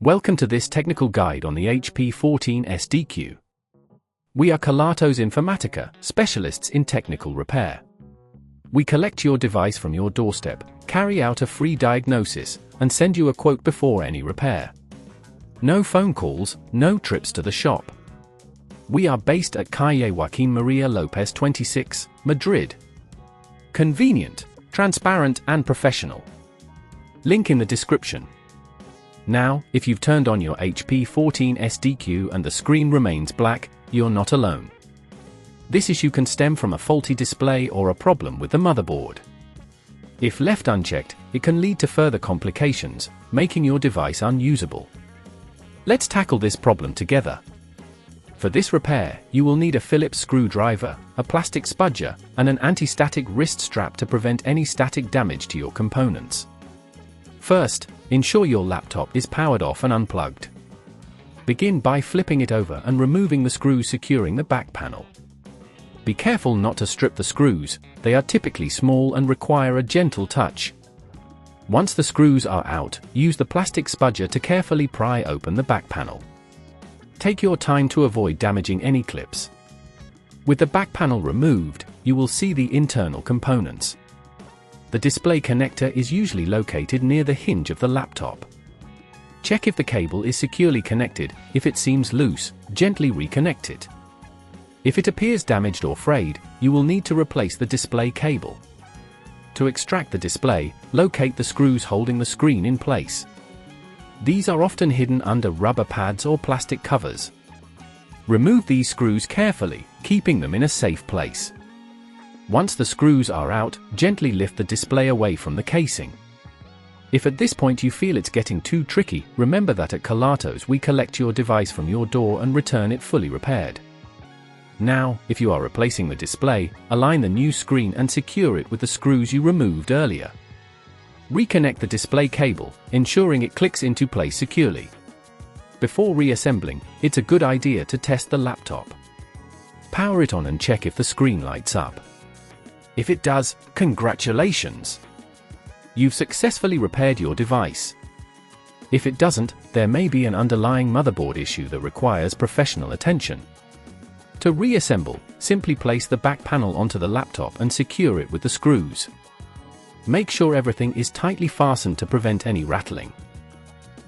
Welcome to this technical guide on the HP14S-DQ. We are Kelatos Informatica, specialists in technical repair. We collect your device from your doorstep, carry out a free diagnosis, and send you a quote before any repair. No phone calls, no trips to the shop. We are based at Calle Joaquín María López 26, Madrid. Convenient, transparent and professional. Link in the description. Now, if you've turned on your HP14S-DQ and the screen remains black, you're not alone. This issue can stem from a faulty display or a problem with the motherboard. If left unchecked, it can lead to further complications, making your device unusable. Let's tackle this problem together. For this repair, you will need a Phillips screwdriver, a plastic spudger, and an anti-static wrist strap to prevent any static damage to your components. First, ensure your laptop is powered off and unplugged. Begin by flipping it over and removing the screws securing the back panel. Be careful not to strip the screws, they are typically small and require a gentle touch. Once the screws are out, use the plastic spudger to carefully pry open the back panel. Take your time to avoid damaging any clips. With the back panel removed, you will see the internal components. The display connector is usually located near the hinge of the laptop. Check if the cable is securely connected. If it seems loose, gently reconnect it. If it appears damaged or frayed, you will need to replace the display cable. To extract the display, locate the screws holding the screen in place. These are often hidden under rubber pads or plastic covers. Remove these screws carefully, keeping them in a safe place. Once the screws are out, gently lift the display away from the casing. If at this point you feel it's getting too tricky, remember that at Kelatos we collect your device from your door and return it fully repaired. Now, if you are replacing the display, align the new screen and secure it with the screws you removed earlier. Reconnect the display cable, ensuring it clicks into place securely. Before reassembling, it's a good idea to test the laptop. Power it on and check if the screen lights up. If it does, congratulations! You've successfully repaired your device. If it doesn't, there may be an underlying motherboard issue that requires professional attention. To reassemble, simply place the back panel onto the laptop and secure it with the screws. Make sure everything is tightly fastened to prevent any rattling.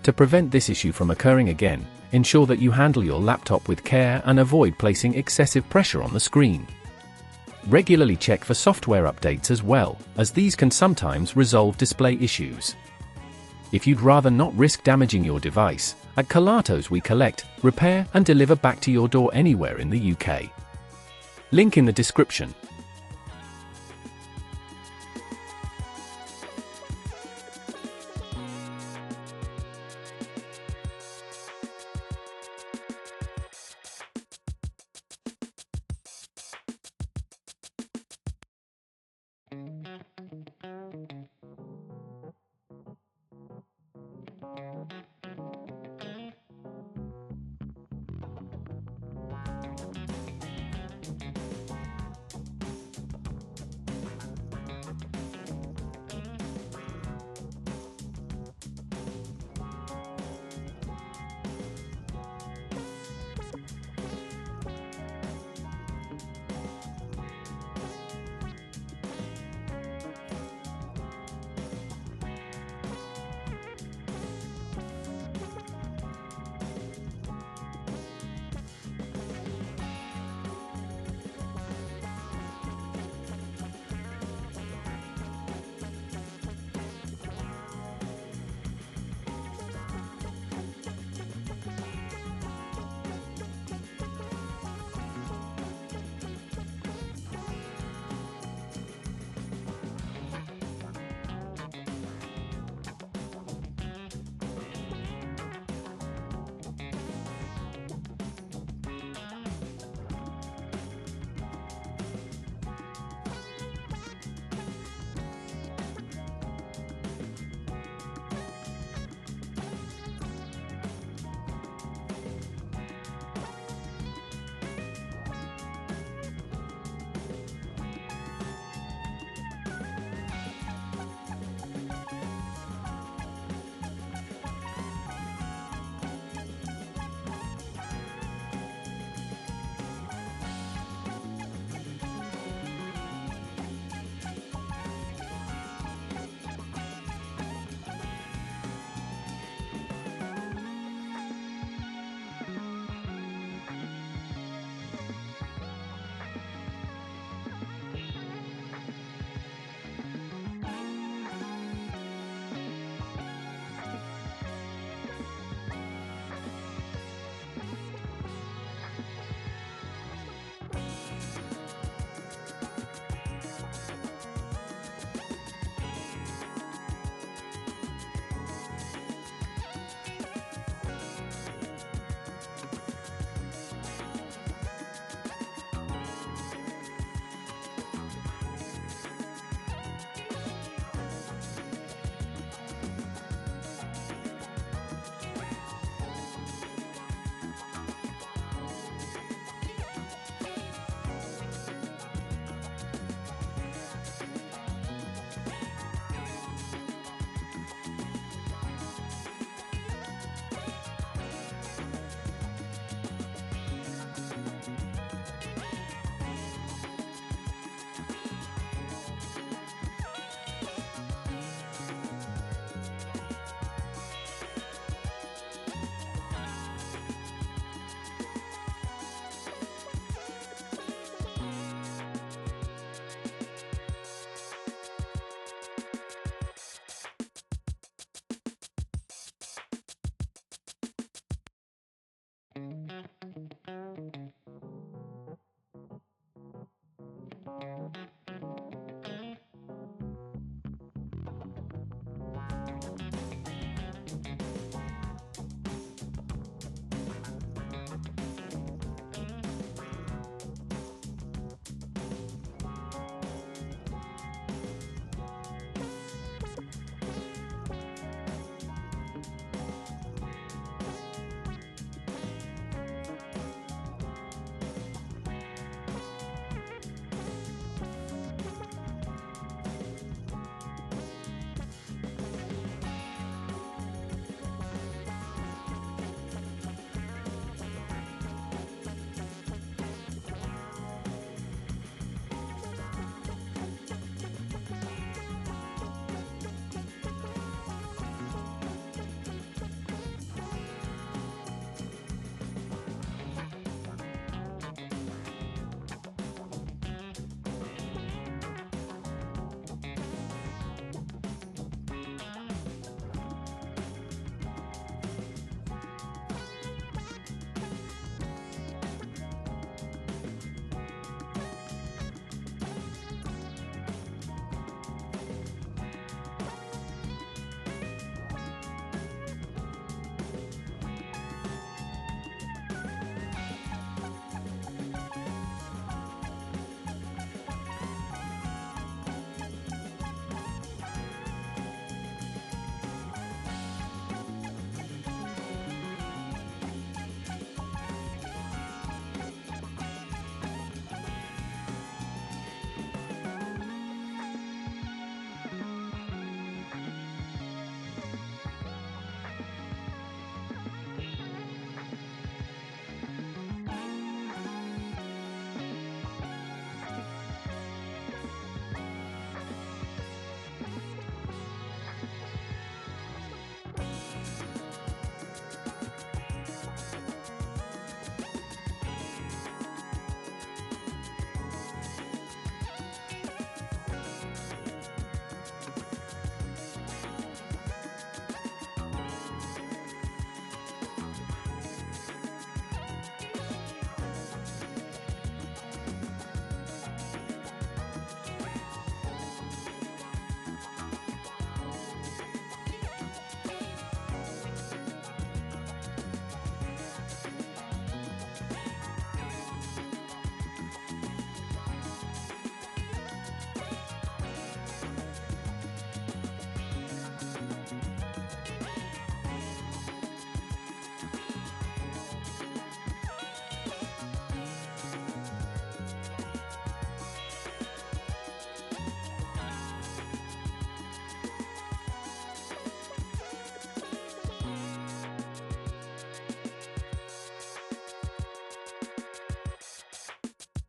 To prevent this issue from occurring again, ensure that you handle your laptop with care and avoid placing excessive pressure on the screen. Regularly check for software updates as well, as these can sometimes resolve display issues. If you'd rather not risk damaging your device, at Kelatos we collect, repair and deliver back to your door anywhere in the UK. Link in the description.